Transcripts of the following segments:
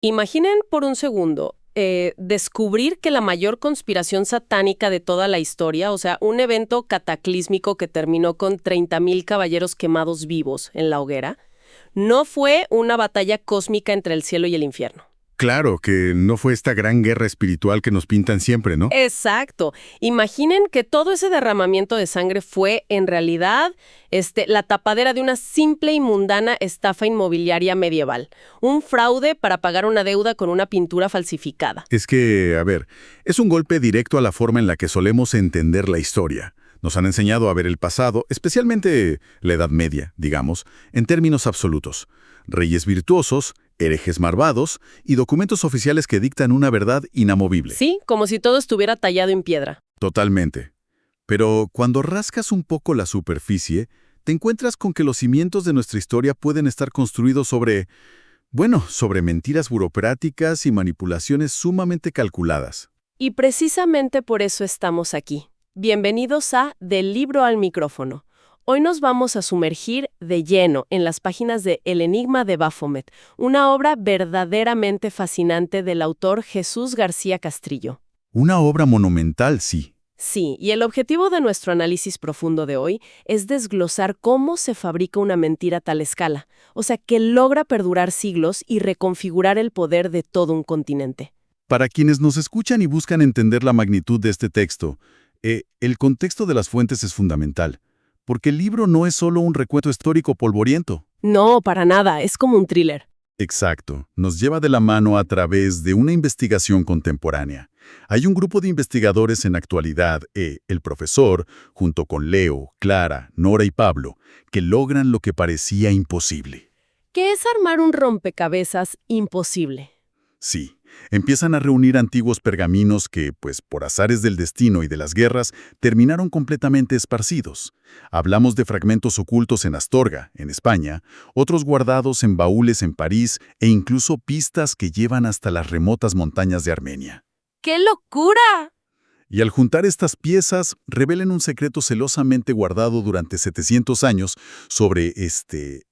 Imaginen por un segundo descubrir que la mayor conspiración satánica de toda la historia, o sea, un evento cataclísmico que terminó con 30,000 caballeros quemados vivos en la hoguera, no fue una batalla cósmica entre el cielo y el infierno. Claro, que no fue esta gran guerra espiritual que nos pintan siempre, ¿no? Exacto. Imaginen que todo ese derramamiento de sangre fue, en realidad, la tapadera de una simple y mundana estafa inmobiliaria medieval. Un fraude para pagar una deuda con una pintura falsificada. Es que, a ver, es un golpe directo a la forma en la que solemos entender la historia. Nos han enseñado a ver el pasado, especialmente la Edad Media, digamos, en términos absolutos. Reyes virtuosos, herejes malvados y documentos oficiales que dictan una verdad inamovible. Sí, como si todo estuviera tallado en piedra. Totalmente. Pero cuando rascas un poco la superficie, te encuentras con que los cimientos de nuestra historia pueden estar construidos sobre mentiras burocráticas y manipulaciones sumamente calculadas. Y precisamente por eso estamos aquí. Bienvenidos a Del libro al micrófono. Hoy nos vamos a sumergir de lleno en las páginas de El enigma de Baphomet, una obra verdaderamente fascinante del autor Jesús García Castrillo. Una obra monumental, sí. Sí, y el objetivo de nuestro análisis profundo de hoy es desglosar cómo se fabrica una mentira a tal escala, o sea, que logra perdurar siglos y reconfigurar el poder de todo un continente. Para quienes nos escuchan y buscan entender la magnitud de este texto, el contexto de las fuentes es fundamental. Porque el libro no es solo un recuento histórico polvoriento. No, para nada, es como un thriller. Exacto. Nos lleva de la mano a través de una investigación contemporánea. Hay un grupo de investigadores en la actualidad, el profesor, junto con Leo, Clara, Nora y Pablo, que logran lo que parecía imposible. ¿Qué es armar un rompecabezas imposible? Sí. Empiezan a reunir antiguos pergaminos que, pues por azares del destino y de las guerras, terminaron completamente esparcidos. Hablamos de fragmentos ocultos en Astorga, en España, otros guardados en baúles en París e incluso pistas que llevan hasta las remotas montañas de Armenia. ¡Qué locura! Y al juntar estas piezas, revelan un secreto celosamente guardado durante 700 años sobre,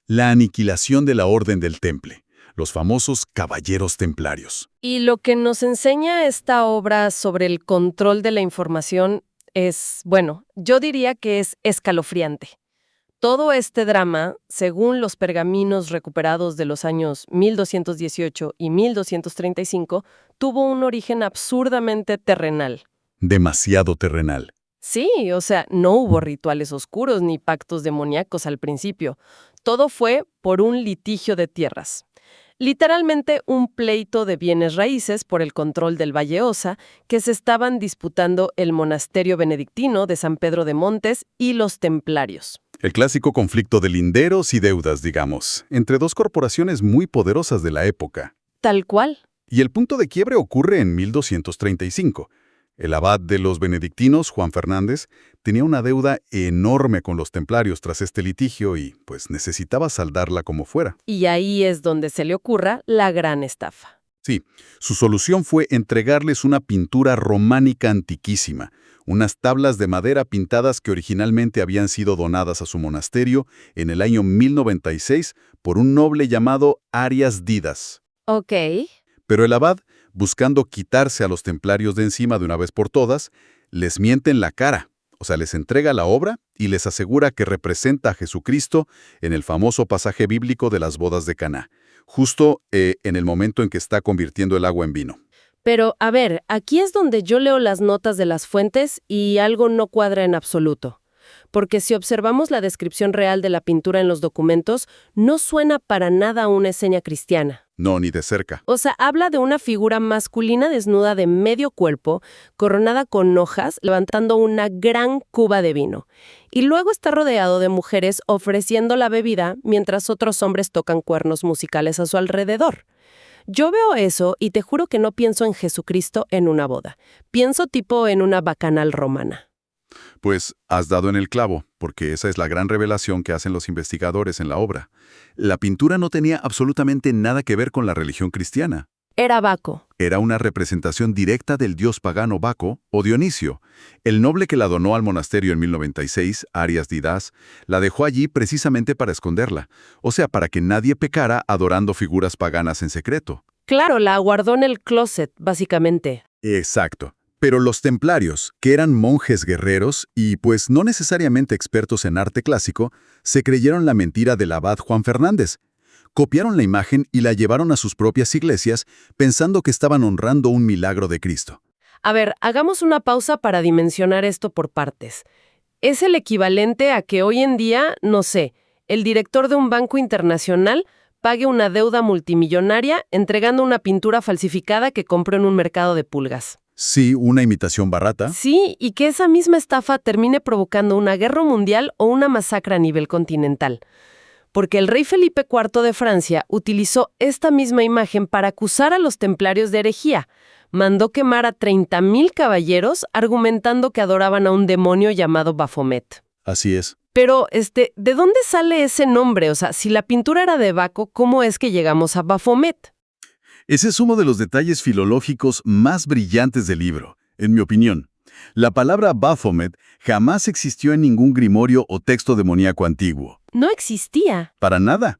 la aniquilación de la Orden del Temple. Los famosos caballeros templarios. Y lo que nos enseña esta obra sobre el control de la información es, yo diría que es escalofriante. Todo este drama, según los pergaminos recuperados de los años 1218 y 1235, tuvo un origen absurdamente terrenal. Demasiado terrenal. Sí, o sea, no hubo rituales oscuros ni pactos demoníacos al principio. Todo fue por un litigio de tierras. Literalmente un pleito de bienes raíces por el control del Valle Osa que se estaban disputando el monasterio benedictino de San Pedro de Montes y los templarios. El clásico conflicto de linderos y deudas, digamos, entre dos corporaciones muy poderosas de la época. Tal cual. Y el punto de quiebre ocurre en 1235. El abad de los benedictinos, Juan Fernández, tenía una deuda enorme con los templarios tras este litigio y, pues, necesitaba saldarla como fuera. Y ahí es donde se le ocurra la gran estafa. Sí, su solución fue entregarles una pintura románica antiquísima, unas tablas de madera pintadas que originalmente habían sido donadas a su monasterio en el año 1096 por un noble llamado Arias Didas. Ok. Pero el abad, buscando quitarse a los templarios de encima de una vez por todas, les miente en la cara, o sea, les entrega la obra y les asegura que representa a Jesucristo en el famoso pasaje bíblico de las bodas de Caná, justo en el momento en que está convirtiendo el agua en vino. Pero, a ver, aquí es donde yo leo las notas de las fuentes y algo no cuadra en absoluto. Porque si observamos la descripción real de la pintura en los documentos, no suena para nada a una escena cristiana. No, ni de cerca. O sea, habla de una figura masculina desnuda de medio cuerpo, coronada con hojas, levantando una gran cuba de vino. Y luego está rodeado de mujeres ofreciendo la bebida mientras otros hombres tocan cuernos musicales a su alrededor. Yo veo eso y te juro que no pienso en Jesucristo en una boda. Pienso tipo en una bacanal romana. Pues has dado en el clavo, porque esa es la gran revelación que hacen los investigadores en la obra. La pintura no tenía absolutamente nada que ver con la religión cristiana. Era Baco. Era una representación directa del dios pagano Baco o Dionisio. El noble que la donó al monasterio en 1096, Arias Didas, la dejó allí precisamente para esconderla, o sea, para que nadie pecara adorando figuras paganas en secreto. Claro, la guardó en el closet, básicamente. Exacto. Pero los templarios, que eran monjes guerreros y pues no necesariamente expertos en arte clásico, se creyeron la mentira del abad Juan Fernández. Copiaron la imagen y la llevaron a sus propias iglesias pensando que estaban honrando un milagro de Cristo. A ver, hagamos una pausa para dimensionar esto por partes. Es el equivalente a que hoy en día, no sé, el director de un banco internacional pague una deuda multimillonaria entregando una pintura falsificada que compró en un mercado de pulgas. Sí, una imitación barata. Sí, y que esa misma estafa termine provocando una guerra mundial o una masacre a nivel continental. Porque el rey Felipe IV de Francia utilizó esta misma imagen para acusar a los templarios de herejía. Mandó quemar a 30,000 caballeros argumentando que adoraban a un demonio llamado Baphomet. Así es. Pero, ¿de dónde sale ese nombre? O sea, si la pintura era de Baco, ¿cómo es que llegamos a Baphomet? Ese es uno de los detalles filológicos más brillantes del libro, en mi opinión. La palabra Baphomet jamás existió en ningún grimorio o texto demoníaco antiguo. No existía. Para nada.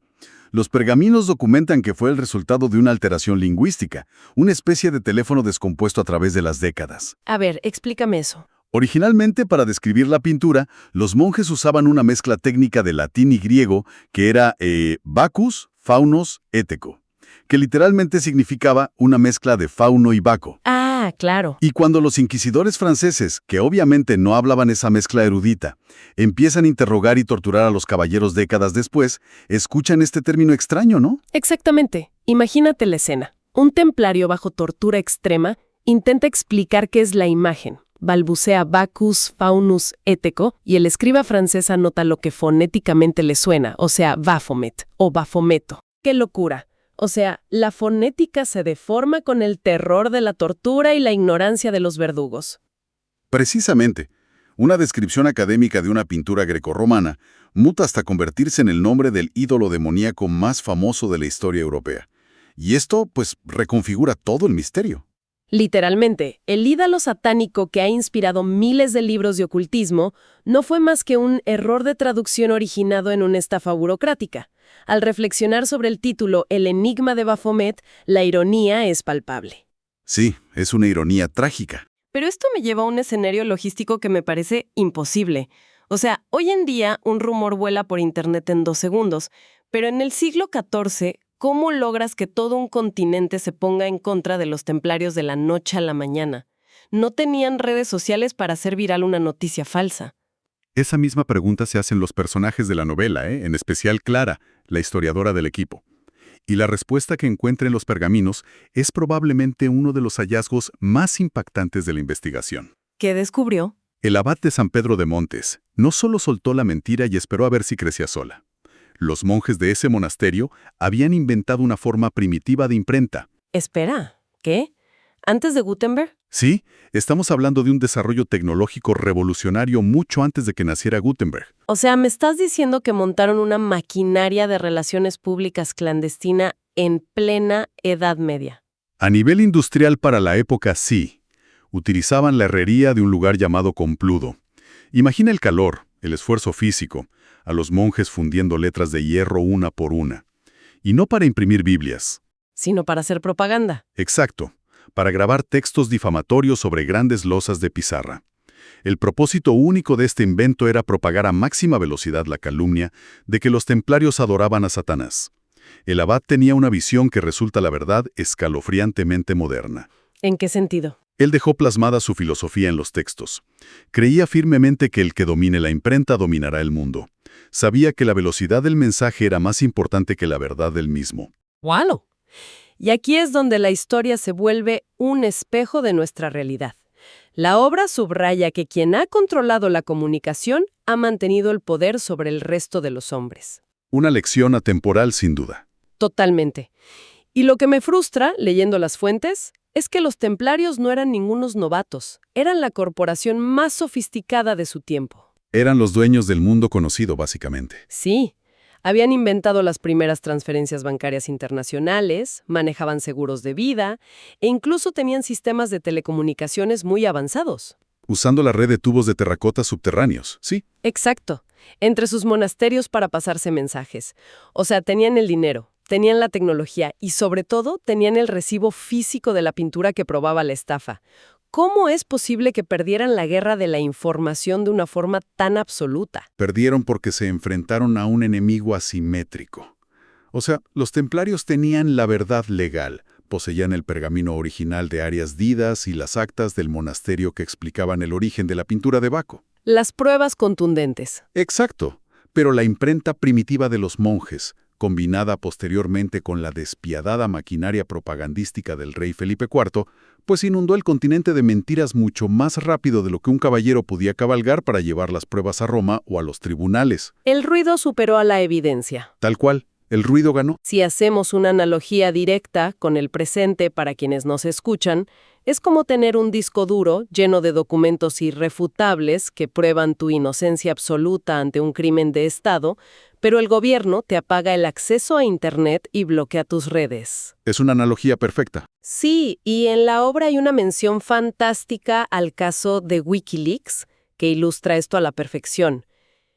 Los pergaminos documentan que fue el resultado de una alteración lingüística, una especie de teléfono descompuesto a través de las décadas. A ver, explícame eso. Originalmente, para describir la pintura, los monjes usaban una mezcla técnica de latín y griego que era Bacchus, Faunos, Éteco, que literalmente significaba una mezcla de Fauno y Baco. Ah, claro. Y cuando los inquisidores franceses, que obviamente no hablaban esa mezcla erudita, empiezan a interrogar y torturar a los caballeros décadas después, escuchan este término extraño, ¿no? Exactamente. Imagínate la escena. Un templario bajo tortura extrema intenta explicar qué es la imagen. Balbucea Bacchus, Faunus, Éteco, y el escriba francés anota lo que fonéticamente le suena, o sea, Baphomet o Bafometo. ¡Qué locura! O sea, la fonética se deforma con el terror de la tortura y la ignorancia de los verdugos. Precisamente, una descripción académica de una pintura grecorromana muta hasta convertirse en el nombre del ídolo demoníaco más famoso de la historia europea. Y esto, pues, reconfigura todo el misterio. Literalmente, el ídolo satánico que ha inspirado miles de libros de ocultismo no fue más que un error de traducción originado en una estafa burocrática. Al reflexionar sobre el título El enigma de Baphomet, la ironía es palpable. Sí, es una ironía trágica. Pero esto me lleva a un escenario logístico que me parece imposible. O sea, hoy en día un rumor vuela por internet en 2 segundos, pero en el siglo XIV, ¿cómo logras que todo un continente se ponga en contra de los templarios de la noche a la mañana? No tenían redes sociales para hacer viral una noticia falsa. Esa misma pregunta se hacen los personajes de la novela, en especial Clara, la historiadora del equipo. Y la respuesta que encuentra en los pergaminos es probablemente uno de los hallazgos más impactantes de la investigación. ¿Qué descubrió? El abad de San Pedro de Montes no solo soltó la mentira y esperó a ver si crecía sola. Los monjes de ese monasterio habían inventado una forma primitiva de imprenta. Espera, ¿qué? ¿Antes de Gutenberg? Sí, estamos hablando de un desarrollo tecnológico revolucionario mucho antes de que naciera Gutenberg. O sea, ¿me estás diciendo que montaron una maquinaria de relaciones públicas clandestina en plena Edad Media? A nivel industrial para la época, sí. Utilizaban la herrería de un lugar llamado Compludo. Imagina el calor, el esfuerzo físico, a los monjes fundiendo letras de hierro una por una. Y no para imprimir Biblias. Sino para hacer propaganda. Exacto, para grabar textos difamatorios sobre grandes losas de pizarra. El propósito único de este invento era propagar a máxima velocidad la calumnia de que los templarios adoraban a Satanás. El abad tenía una visión que resulta, la verdad, escalofriantemente moderna. ¿En qué sentido? Él dejó plasmada su filosofía en los textos. Creía firmemente que el que domine la imprenta dominará el mundo. Sabía que la velocidad del mensaje era más importante que la verdad del mismo. ¡Wow! Y aquí es donde la historia se vuelve un espejo de nuestra realidad. La obra subraya que quien ha controlado la comunicación ha mantenido el poder sobre el resto de los hombres. Una lección atemporal, sin duda. Totalmente. Y lo que me frustra, leyendo las fuentes, es que los templarios no eran ningunos novatos. Eran la corporación más sofisticada de su tiempo. Eran los dueños del mundo conocido, básicamente. Sí. Habían inventado las primeras transferencias bancarias internacionales, manejaban seguros de vida e incluso tenían sistemas de telecomunicaciones muy avanzados. Usando la red de tubos de terracota subterráneos, ¿sí? Exacto. Entre sus monasterios para pasarse mensajes. O sea, tenían el dinero, tenían la tecnología y sobre todo tenían el recibo físico de la pintura que probaba la estafa. ¿Cómo es posible que perdieran la guerra de la información de una forma tan absoluta? Perdieron porque se enfrentaron a un enemigo asimétrico. O sea, los templarios tenían la verdad legal, poseían el pergamino original de Arias Didas y las actas del monasterio que explicaban el origen de la pintura de Baco. Las pruebas contundentes. Exacto, pero la imprenta primitiva de los monjes, combinada posteriormente con la despiadada maquinaria propagandística del rey Felipe IV, pues inundó el continente de mentiras mucho más rápido de lo que un caballero podía cabalgar para llevar las pruebas a Roma o a los tribunales. El ruido superó a la evidencia. Tal cual, el ruido ganó. Si hacemos una analogía directa con el presente para quienes nos escuchan, es como tener un disco duro lleno de documentos irrefutables que prueban tu inocencia absoluta ante un crimen de Estado, pero el gobierno te apaga el acceso a Internet y bloquea tus redes. Es una analogía perfecta. Sí, y en la obra hay una mención fantástica al caso de Wikileaks, que ilustra esto a la perfección.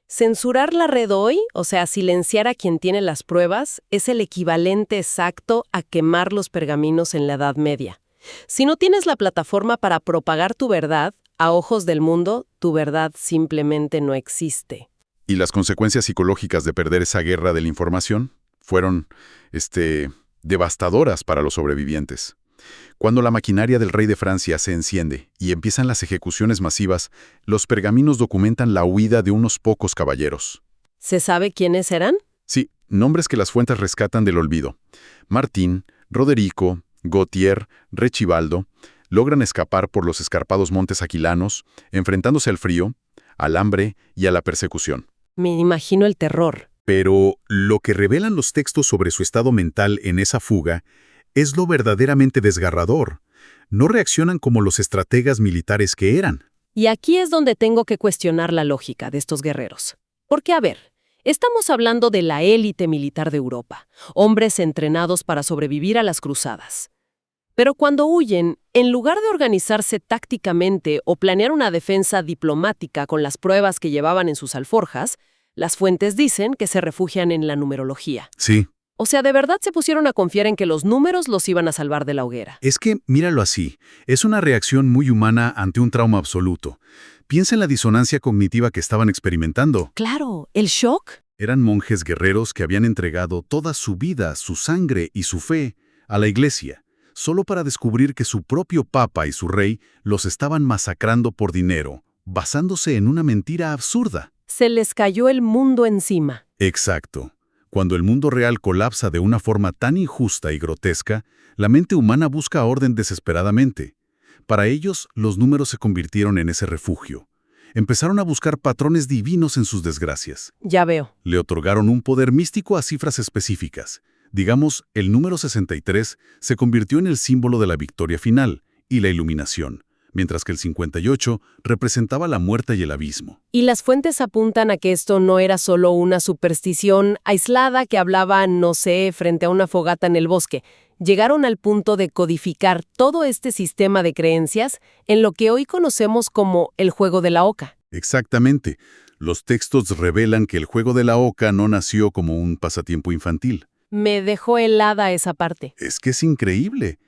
Censurar la red hoy, o sea, silenciar a quien tiene las pruebas, es el equivalente exacto a quemar los pergaminos en la Edad Media. Si no tienes la plataforma para propagar tu verdad, a ojos del mundo, tu verdad simplemente no existe. Y las consecuencias psicológicas de perder esa guerra de la información fueron, devastadoras para los sobrevivientes. Cuando la maquinaria del rey de Francia se enciende y empiezan las ejecuciones masivas, los pergaminos documentan la huida de unos pocos caballeros. ¿Se sabe quiénes eran? Sí, nombres que las fuentes rescatan del olvido. Martín, Roderico, Gautier, Rechibaldo logran escapar por los escarpados montes aquilanos, enfrentándose al frío, al hambre y a la persecución. Me imagino el terror. Pero lo que revelan los textos sobre su estado mental en esa fuga es lo verdaderamente desgarrador. No reaccionan como los estrategas militares que eran. Y aquí es donde tengo que cuestionar la lógica de estos guerreros. Porque, a ver, estamos hablando de la élite militar de Europa, hombres entrenados para sobrevivir a las cruzadas. Pero cuando huyen, en lugar de organizarse tácticamente o planear una defensa diplomática con las pruebas que llevaban en sus alforjas, las fuentes dicen que se refugian en la numerología. Sí. O sea, de verdad se pusieron a confiar en que los números los iban a salvar de la hoguera. Es que, míralo así, es una reacción muy humana ante un trauma absoluto. Piensa en la disonancia cognitiva que estaban experimentando. Claro, el shock. Eran monjes guerreros que habían entregado toda su vida, su sangre y su fe a la iglesia, solo para descubrir que su propio papa y su rey los estaban masacrando por dinero, basándose en una mentira absurda. Se les cayó el mundo encima. Exacto. Cuando el mundo real colapsa de una forma tan injusta y grotesca, la mente humana busca orden desesperadamente. Para ellos, los números se convirtieron en ese refugio. Empezaron a buscar patrones divinos en sus desgracias. Ya veo. Le otorgaron un poder místico a cifras específicas. Digamos, el número 63 se convirtió en el símbolo de la victoria final y la iluminación, mientras que el 58 representaba la muerte y el abismo. Y las fuentes apuntan a que esto no era solo una superstición aislada que hablaba, no sé, frente a una fogata en el bosque. Llegaron al punto de codificar todo este sistema de creencias en lo que hoy conocemos como el juego de la oca. Exactamente. Los textos revelan que el juego de la oca no nació como un pasatiempo infantil. Me dejó helada esa parte. Es que es increíble.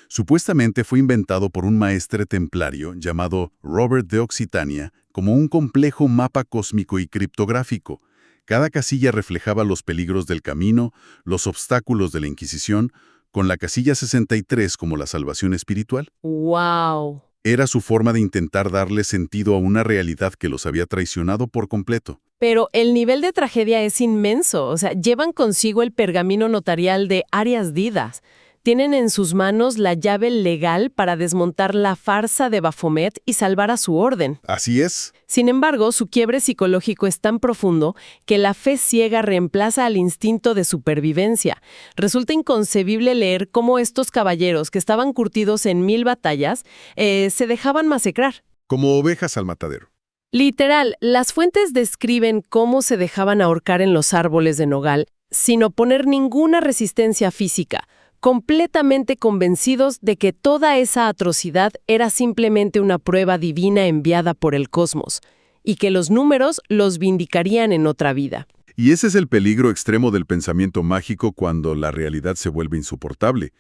Supuestamente fue inventado por un maestre templario llamado Robert de Occitania como un complejo mapa cósmico y criptográfico. Cada casilla reflejaba los peligros del camino, los obstáculos de la Inquisición, con la casilla 63 como la salvación espiritual. ¡Wow! Era su forma de intentar darle sentido a una realidad que los había traicionado por completo. Pero el nivel de tragedia es inmenso. O sea, llevan consigo el pergamino notarial de Arias Didas. Tienen en sus manos la llave legal para desmontar la farsa de Baphomet y salvar a su orden. Así es. Sin embargo, su quiebre psicológico es tan profundo que la fe ciega reemplaza al instinto de supervivencia. Resulta inconcebible leer cómo estos caballeros, que estaban curtidos en 1000 batallas, se dejaban masacrar. Como ovejas al matadero. Literal, las fuentes describen cómo se dejaban ahorcar en los árboles de nogal sin oponer ninguna resistencia física, completamente convencidos de que toda esa atrocidad era simplemente una prueba divina enviada por el cosmos, y que los números los vindicarían en otra vida. Y ese es el peligro extremo del pensamiento mágico cuando la realidad se vuelve insoportable.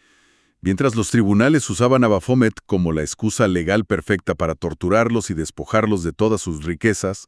Mientras los tribunales usaban a Baphomet como la excusa legal perfecta para torturarlos y despojarlos de todas sus riquezas,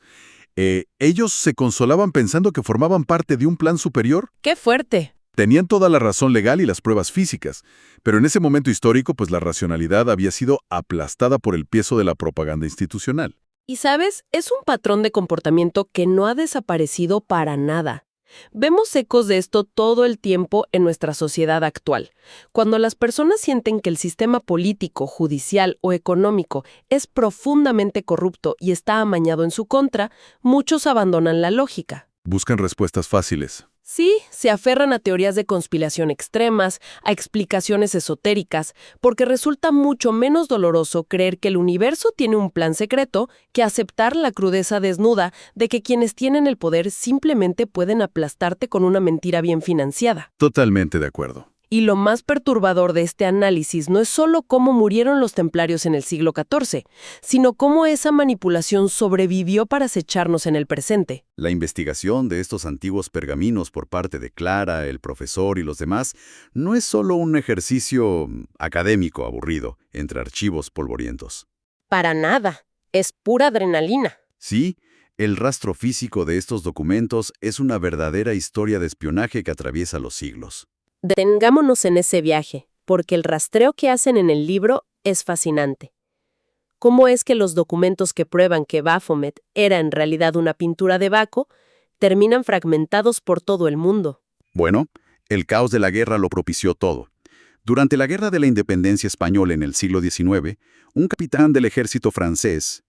ellos se consolaban pensando que formaban parte de un plan superior. ¡Qué fuerte! Tenían toda la razón legal y las pruebas físicas, pero en ese momento histórico, pues la racionalidad había sido aplastada por el peso de la propaganda institucional. Y sabes, es un patrón de comportamiento que no ha desaparecido para nada. Vemos ecos de esto todo el tiempo en nuestra sociedad actual. Cuando las personas sienten que el sistema político, judicial o económico es profundamente corrupto y está amañado en su contra, muchos abandonan la lógica. Buscan respuestas fáciles. Sí, se aferran a teorías de conspiración extremas, a explicaciones esotéricas, porque resulta mucho menos doloroso creer que el universo tiene un plan secreto que aceptar la crudeza desnuda de que quienes tienen el poder simplemente pueden aplastarte con una mentira bien financiada. Totalmente de acuerdo. Y lo más perturbador de este análisis no es solo cómo murieron los templarios en el siglo XIV, sino cómo esa manipulación sobrevivió para acecharnos en el presente. La investigación de estos antiguos pergaminos por parte de Clara, el profesor y los demás no es solo un ejercicio académico aburrido entre archivos polvorientos. Para nada. Es pura adrenalina. Sí, el rastro físico de estos documentos es una verdadera historia de espionaje que atraviesa los siglos. Detengámonos en ese viaje, porque el rastreo que hacen en el libro es fascinante. ¿Cómo es que los documentos que prueban que Baphomet era en realidad una pintura de Baco terminan fragmentados por todo el mundo? Bueno, el caos de la guerra lo propició todo. Durante la Guerra de la Independencia Española en el siglo XIX, un capitán del ejército francés,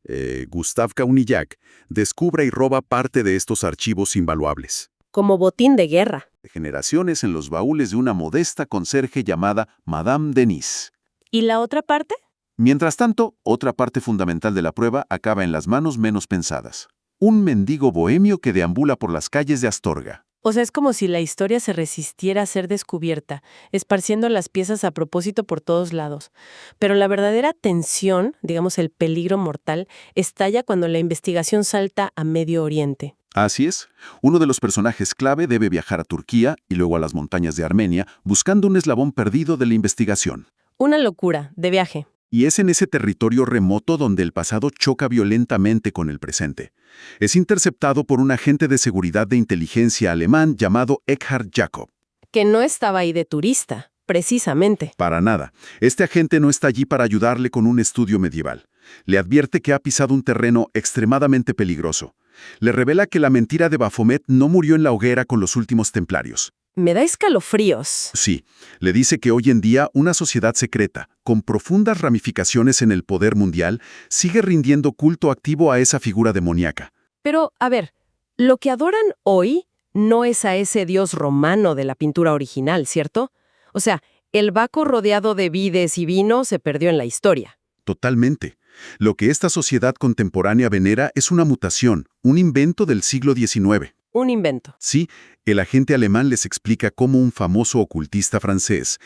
Gustave Caunillac, descubre y roba parte de estos archivos invaluables. Como botín de guerra. De generaciones en los baúles de una modesta conserje llamada Madame Denis. ¿Y la otra parte? Mientras tanto, otra parte fundamental de la prueba acaba en las manos menos pensadas. Un mendigo bohemio que deambula por las calles de Astorga. O sea, es como si la historia se resistiera a ser descubierta, esparciendo las piezas a propósito por todos lados. Pero la verdadera tensión, digamos el peligro mortal, estalla cuando la investigación salta a Medio Oriente. Así es. Uno de los personajes clave debe viajar a Turquía y luego a las montañas de Armenia buscando un eslabón perdido de la investigación. Una locura, de viaje. Y es en ese territorio remoto donde el pasado choca violentamente con el presente. Es interceptado por un agente de seguridad de inteligencia alemán llamado Eckhard Jacob. Que no estaba ahí de turista, precisamente. Para nada. Este agente no está allí para ayudarle con un estudio medieval. Le advierte que ha pisado un terreno extremadamente peligroso. Le revela que la mentira de Baphomet no murió en la hoguera con los últimos templarios. Me da escalofríos. Sí, le dice que hoy en día una sociedad secreta, con profundas ramificaciones en el poder mundial, sigue rindiendo culto activo a esa figura demoníaca. Pero, a ver, lo que adoran hoy no es a ese dios romano de la pintura original, ¿cierto? O sea, el Baco rodeado de vides y vino se perdió en la historia. Totalmente. Lo que esta sociedad contemporánea venera es una mutación, un invento del siglo XIX. Un invento. Sí, el agente alemán les explica cómo un famoso ocultista francés,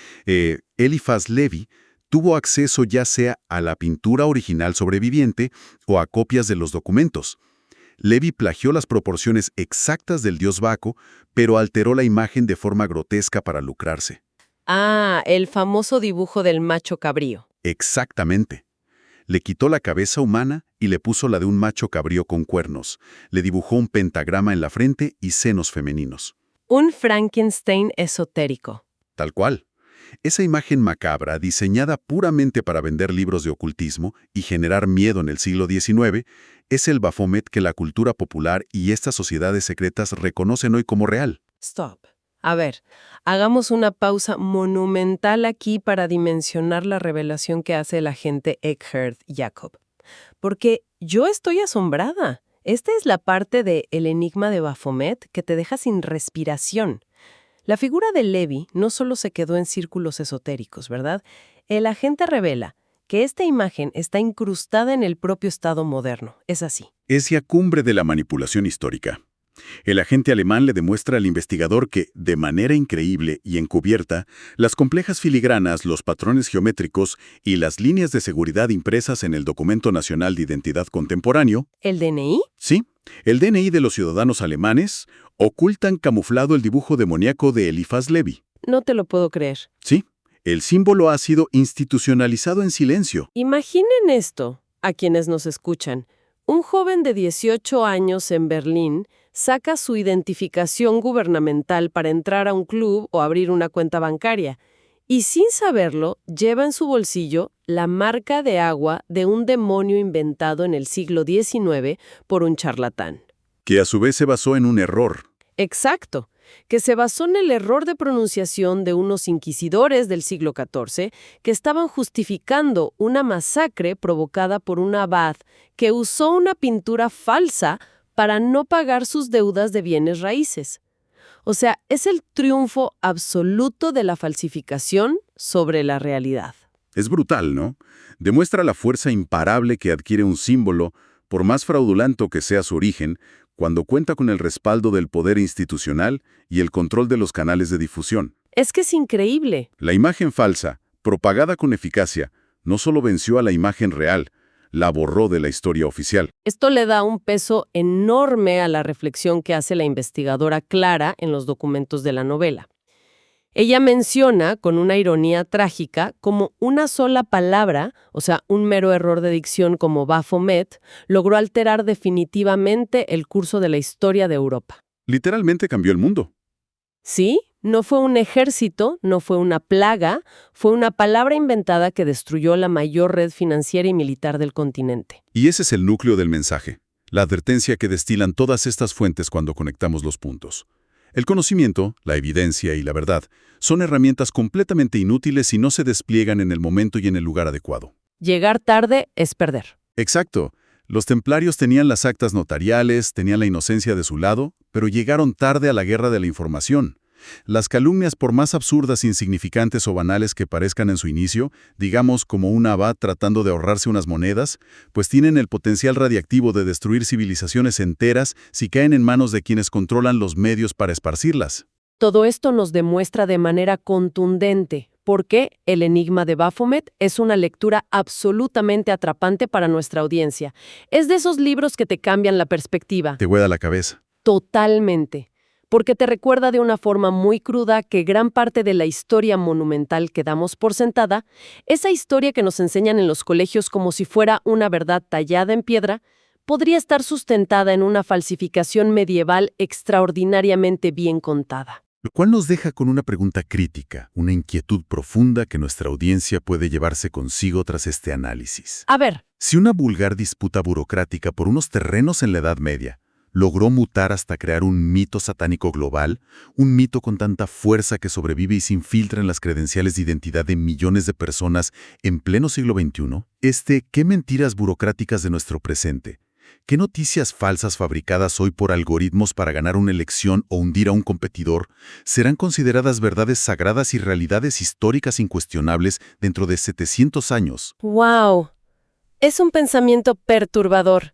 Eliphas Lévy, tuvo acceso ya sea a la pintura original sobreviviente o a copias de los documentos. Lévy plagió las proporciones exactas del dios Baco, pero alteró la imagen de forma grotesca para lucrarse. Ah, el famoso dibujo del macho cabrío. Exactamente. Le quitó la cabeza humana y le puso la de un macho cabrío con cuernos. Le dibujó un pentagrama en la frente y senos femeninos. Un Frankenstein esotérico. Tal cual. Esa imagen macabra, diseñada puramente para vender libros de ocultismo y generar miedo en el siglo XIX, es el Baphomet que la cultura popular y estas sociedades secretas reconocen hoy como real. Stop. A ver, hagamos una pausa monumental aquí para dimensionar la revelación que hace el agente Eckhard Jacob. Porque yo estoy asombrada. Esta es la parte de El enigma de Baphomet que te deja sin respiración. La figura de Lévy no solo se quedó en círculos esotéricos, ¿verdad? El agente revela que esta imagen está incrustada en el propio Estado moderno. Es así. Es la cumbre de la manipulación histórica. El agente alemán le demuestra al investigador que, de manera increíble y encubierta, las complejas filigranas, los patrones geométricos y las líneas de seguridad impresas en el Documento Nacional de Identidad Contemporáneo, ¿El DNI? sí, El DNI de los ciudadanos alemanes ocultan camuflado el dibujo demoníaco de Eliphas Levi. No te lo puedo creer. Sí, el símbolo ha sido institucionalizado en silencio. Imaginen esto, a quienes nos escuchan. Un joven de 18 años en Berlín saca su identificación gubernamental para entrar a un club o abrir una cuenta bancaria y sin saberlo lleva en su bolsillo la marca de agua de un demonio inventado en el siglo XIX por un charlatán. Que a su vez se basó en un error. Exacto, que se basó en el error de pronunciación de unos inquisidores del siglo XIV que estaban justificando una masacre provocada por un abad que usó una pintura falsa para no pagar sus deudas de bienes raíces. O sea, es el triunfo absoluto de la falsificación sobre la realidad. Es brutal, ¿no? Demuestra la fuerza imparable que adquiere un símbolo, por más fraudulento que sea su origen, cuando cuenta con el respaldo del poder institucional y el control de los canales de difusión. Es que es increíble. La imagen falsa, propagada con eficacia, no solo venció a la imagen real, la borró de la historia oficial. Esto le da un peso enorme a la reflexión que hace la investigadora Clara en los documentos de la novela. Ella menciona, con una ironía trágica, como una sola palabra, o sea, un mero error de dicción como Baphomet, logró alterar definitivamente el curso de la historia de Europa. Literalmente cambió el mundo. Sí, no fue un ejército, no fue una plaga, fue una palabra inventada que destruyó la mayor red financiera y militar del continente. Y ese es el núcleo del mensaje, la advertencia que destilan todas estas fuentes cuando conectamos los puntos. El conocimiento, la evidencia y la verdad son herramientas completamente inútiles si no se despliegan en el momento y en el lugar adecuado. Llegar tarde es perder. Exacto. Los templarios tenían las actas notariales, tenían la inocencia de su lado, pero llegaron tarde a la guerra de la información. Las calumnias, por más absurdas, insignificantes o banales que parezcan en su inicio, digamos como un abad tratando de ahorrarse unas monedas, pues tienen el potencial radiactivo de destruir civilizaciones enteras si caen en manos de quienes controlan los medios para esparcirlas. Todo esto nos demuestra de manera contundente por qué El enigma de Baphomet es una lectura absolutamente atrapante para nuestra audiencia. Es de esos libros que te cambian la perspectiva. Te huela la cabeza. Totalmente. Porque te recuerda de una forma muy cruda que gran parte de la historia monumental que damos por sentada, esa historia que nos enseñan en los colegios como si fuera una verdad tallada en piedra, podría estar sustentada en una falsificación medieval extraordinariamente bien contada. Lo cual nos deja con una pregunta crítica, una inquietud profunda que nuestra audiencia puede llevarse consigo tras este análisis. A ver, Si una vulgar disputa burocrática por unos terrenos en la Edad Media logró mutar hasta crear un mito satánico global, un mito con tanta fuerza que sobrevive y se infiltra en las credenciales de identidad de millones de personas en pleno siglo XXI, ¿qué mentiras burocráticas de nuestro presente? ¿Qué noticias falsas fabricadas hoy por algoritmos para ganar una elección o hundir a un competidor serán consideradas verdades sagradas y realidades históricas incuestionables dentro de 700 años? ¡wow! Es un pensamiento perturbador.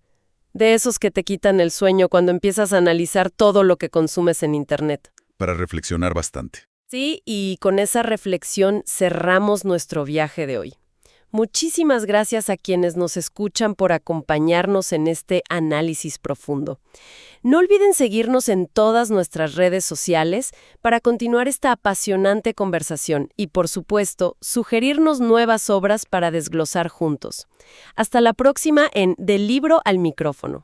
De esos que te quitan el sueño cuando empiezas a analizar todo lo que consumes en Internet. Para reflexionar bastante. Sí, y con esa reflexión cerramos nuestro viaje de hoy. Muchísimas gracias a quienes nos escuchan por acompañarnos en este análisis profundo. No olviden seguirnos en todas nuestras redes sociales para continuar esta apasionante conversación y, por supuesto, sugerirnos nuevas obras para desglosar juntos. Hasta la próxima en Del libro al micrófono.